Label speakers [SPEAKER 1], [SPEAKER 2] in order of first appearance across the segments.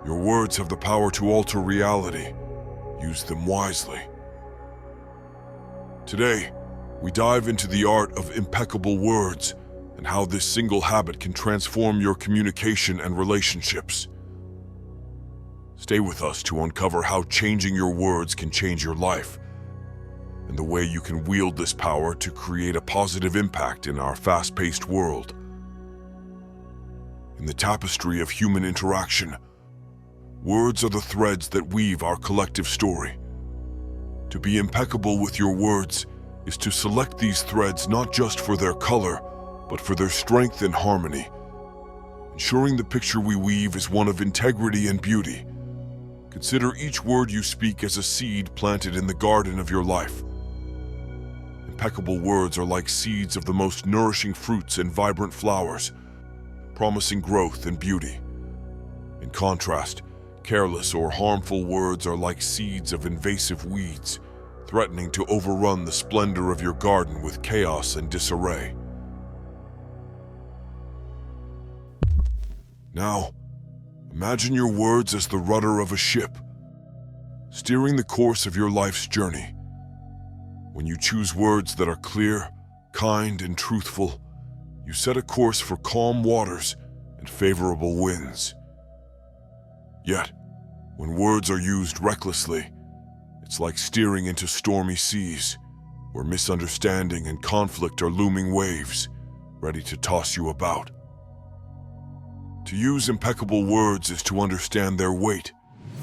[SPEAKER 1] Your words have the power to alter reality. Use them wisely. Today, we dive into the art of impeccable words and how this single habit can transform your communication and relationships. Stay with us to uncover how changing your words can change your life and the way you can wield this power to create a positive impact in our fast-paced world. In the tapestry of human interaction, words are the threads that weave our collective story. To be impeccable with your words is to select these threads not just for their color, but for their strength and harmony, ensuring the picture we weave is one of integrity and beauty. Consider each word you speak as a seed planted in the garden of your life. Impeccable words are like seeds of the most nourishing fruits and vibrant flowers, promising growth and beauty. In contrast, careless or harmful words are like seeds of invasive weeds, threatening to overrun the splendor of your garden with chaos and disarray. Now, imagine your words as the rudder of a ship, steering the course of your life's journey. When you choose words that are clear, kind, and truthful, you set a course for calm waters and favorable winds. Yet, when words are used recklessly, it's like steering into stormy seas, where misunderstanding and conflict are looming waves, ready to toss you about. To use impeccable words is to understand their weight,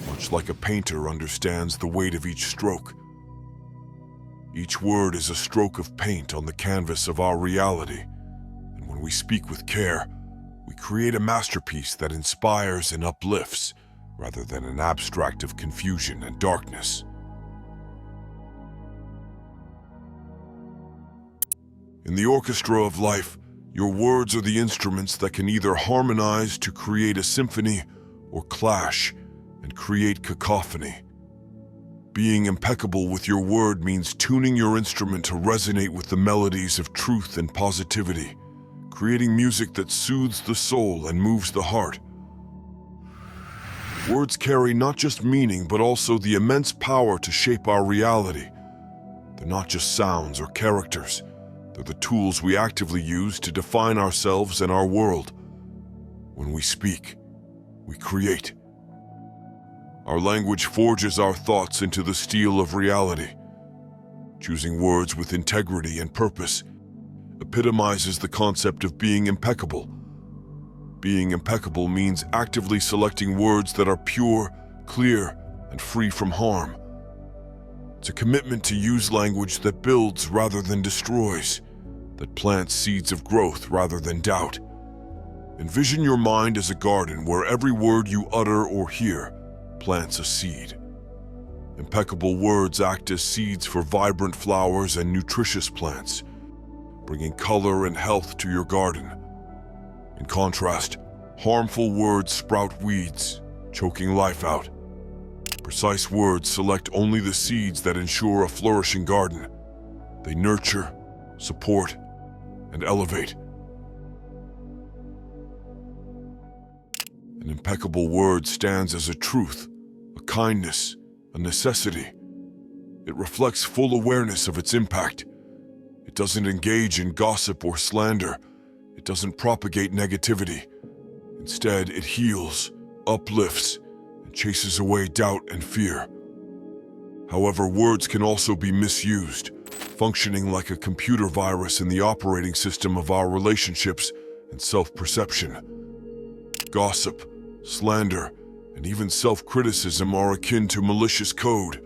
[SPEAKER 1] much like a painter understands the weight of each stroke. Each word is a stroke of paint on the canvas of our reality, and when we speak with care, we create a masterpiece that inspires and uplifts, rather than an abstract of confusion and darkness. In the orchestra of life, your words are the instruments that can either harmonize to create a symphony or clash and create cacophony. Being impeccable with your word means tuning your instrument to resonate with the melodies of truth and positivity, creating music that soothes the soul and moves the heart. Words carry not just meaning, but also the immense power to shape our reality. They're not just sounds or characters. They're the tools we actively use to define ourselves and our world. When we speak, we create. Our language forges our thoughts into the steel of reality. Choosing words with integrity and purpose epitomizes the concept of being impeccable. Being impeccable means actively selecting words that are pure, clear, and free from harm. It's a commitment to use language that builds rather than destroys, that plants seeds of growth rather than doubt. Envision your mind as a garden where every word you utter or hear plants a seed. Impeccable words act as seeds for vibrant flowers and nutritious plants, bringing color and health to your garden. In contrast, harmful words sprout weeds, choking life out. Precise words select only the seeds that ensure a flourishing garden. They nurture, support, and elevate. An impeccable word stands as a truth, a kindness, a necessity. It reflects full awareness of its impact. It doesn't engage in gossip or slander. It doesn't propagate negativity. Instead, it heals, uplifts, and chases away doubt and fear. However, words can also be misused, functioning like a computer virus in the operating system of our relationships and self-perception. Gossip, slander, and even self-criticism are akin to malicious code,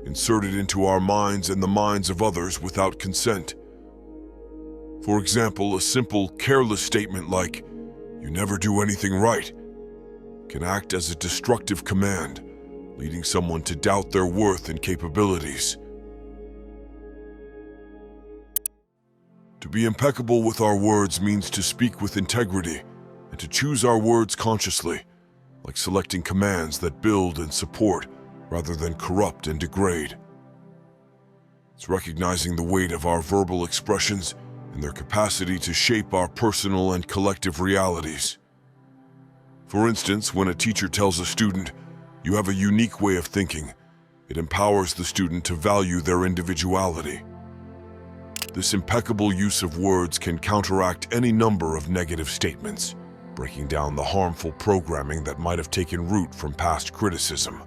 [SPEAKER 1] inserted into our minds and the minds of others without consent. For example, a simple, careless statement like, "You never do anything right," can act as a destructive command, leading someone to doubt their worth and capabilities. To be impeccable with our words means to speak with integrity and to choose our words consciously, like selecting commands that build and support rather than corrupt and degrade. It's recognizing the weight of our verbal expressions and their capacity to shape our personal and collective realities. For instance, when a teacher tells a student, "You have a unique way of thinking," it empowers the student to value their individuality. This impeccable use of words can counteract any number of negative statements, breaking down the harmful programming that might have taken root from past criticism.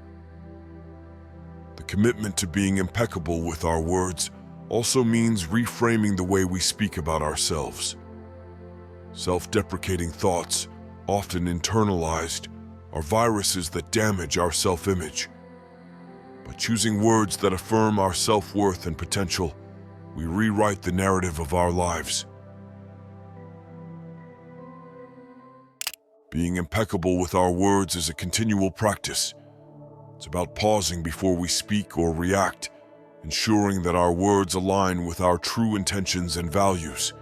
[SPEAKER 1] The commitment to being impeccable with our words also means reframing the way we speak about ourselves. Self-deprecating thoughts, often internalized, are viruses that damage our self-image. By choosing words that affirm our self-worth and potential, we rewrite the narrative of our lives. Being impeccable with our words is a continual practice. It's about pausing before we speak or react, ensuring that our words align with our true intentions and values.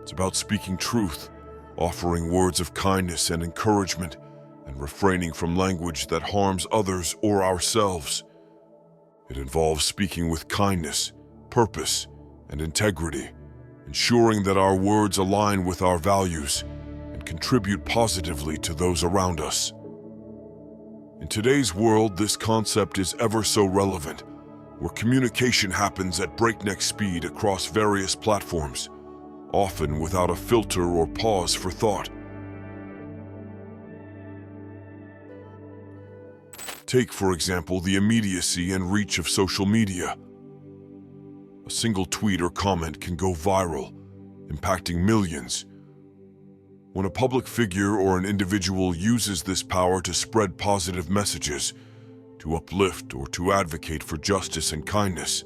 [SPEAKER 1] It's about speaking truth, offering words of kindness and encouragement, and refraining from language that harms others or ourselves. It involves speaking with kindness, purpose, and integrity, ensuring that our words align with our values and contribute positively to those around us. In today's world, this concept is ever so relevant, where communication happens at breakneck speed across various platforms, often without a filter or pause for thought. Take, for example, the immediacy and reach of social media. A single tweet or comment can go viral, impacting millions. When a public figure or an individual uses this power to spread positive messages, to uplift or to advocate for justice and kindness,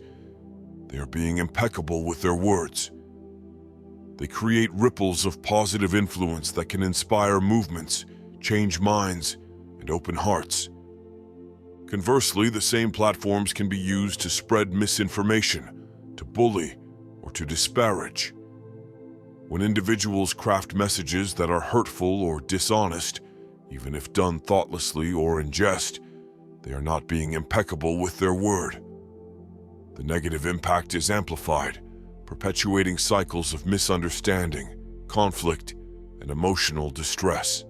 [SPEAKER 1] they are being impeccable with their words. They create ripples of positive influence that can inspire movements, change minds, and open hearts. Conversely, the same platforms can be used to spread misinformation, to bully, or to disparage. When individuals craft messages that are hurtful or dishonest, even if done thoughtlessly or in jest, they are not being impeccable with their word. The negative impact is amplified, perpetuating cycles of misunderstanding, conflict, and emotional distress.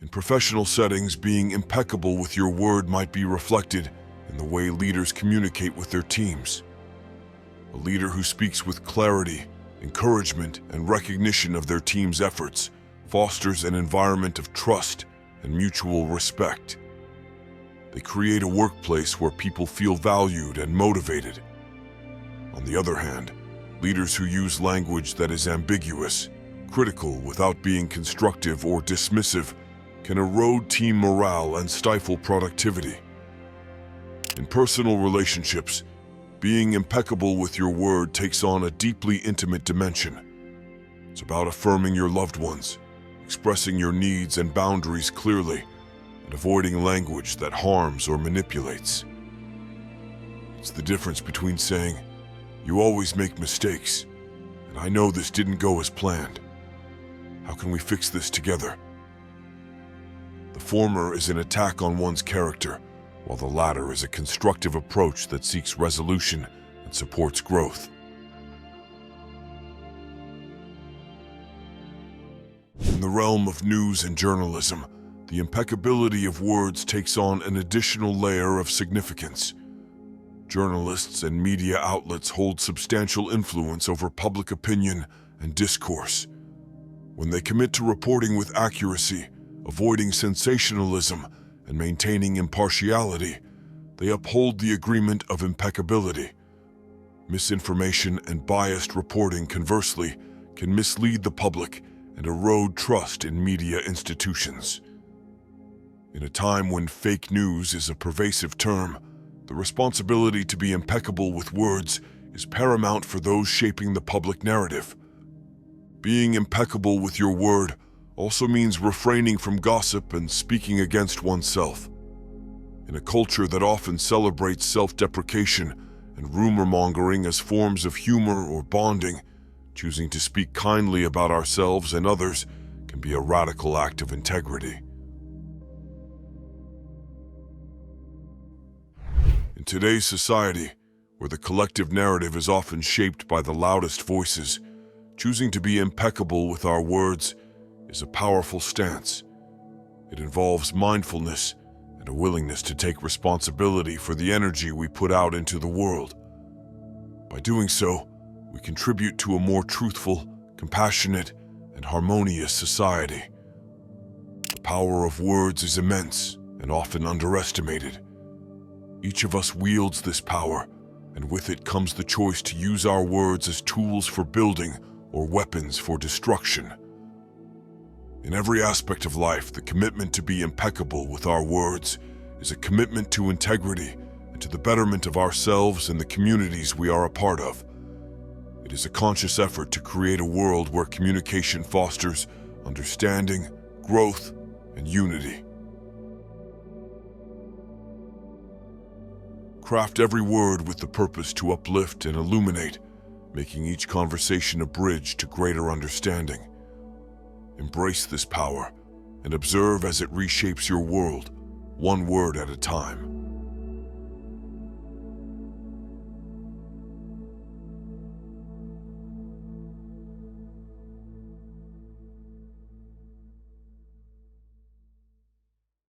[SPEAKER 1] In professional settings, being impeccable with your word might be reflected in the way leaders communicate with their teams. A leader who speaks with clarity, encouragement, and recognition of their team's efforts fosters an environment of trust and mutual respect. They create a workplace where people feel valued and motivated. On the other hand, leaders who use language that is ambiguous, critical without being constructive or dismissive, can erode team morale and stifle productivity. In personal relationships, being impeccable with your word takes on a deeply intimate dimension. It's about affirming your loved ones, expressing your needs and boundaries clearly, and avoiding language that harms or manipulates. It's the difference between saying, "You always make mistakes, and I know this didn't go as planned. How can we fix this together?" The former is an attack on one's character, while the latter is a constructive approach that seeks resolution and supports growth. In the realm of news and journalism, the impeccability of words takes on an additional layer of significance. Journalists and media outlets hold substantial influence over public opinion and discourse. When they commit to reporting with accuracy, avoiding sensationalism, and maintaining impartiality, they uphold the agreement of impeccability. Misinformation and biased reporting, conversely, can mislead the public and erode trust in media institutions. In a time when fake news is a pervasive term, the responsibility to be impeccable with words is paramount for those shaping the public narrative. Being impeccable with your word also means refraining from gossip and speaking against oneself. In a culture that often celebrates self-deprecation and rumor-mongering as forms of humor or bonding, choosing to speak kindly about ourselves and others can be a radical act of integrity. In today's society, where the collective narrative is often shaped by the loudest voices, Choosing to be impeccable with our words is a powerful stance. It involves mindfulness and a willingness to take responsibility for the energy we put out into the world. By doing so, we contribute to a more truthful, compassionate, and harmonious society. The power of words is immense and often underestimated. Each of us wields this power, and with it comes the choice to use our words as tools for building or weapons for destruction. In every aspect of life, the commitment to be impeccable with our words is a commitment to integrity and to the betterment of ourselves and the communities we are a part of. It is a conscious effort to create a world where communication fosters understanding, growth, and unity. Craft every word with the purpose to uplift and illuminate, making each conversation a bridge to greater understanding. Embrace this power and observe as it reshapes your world, one word at a time.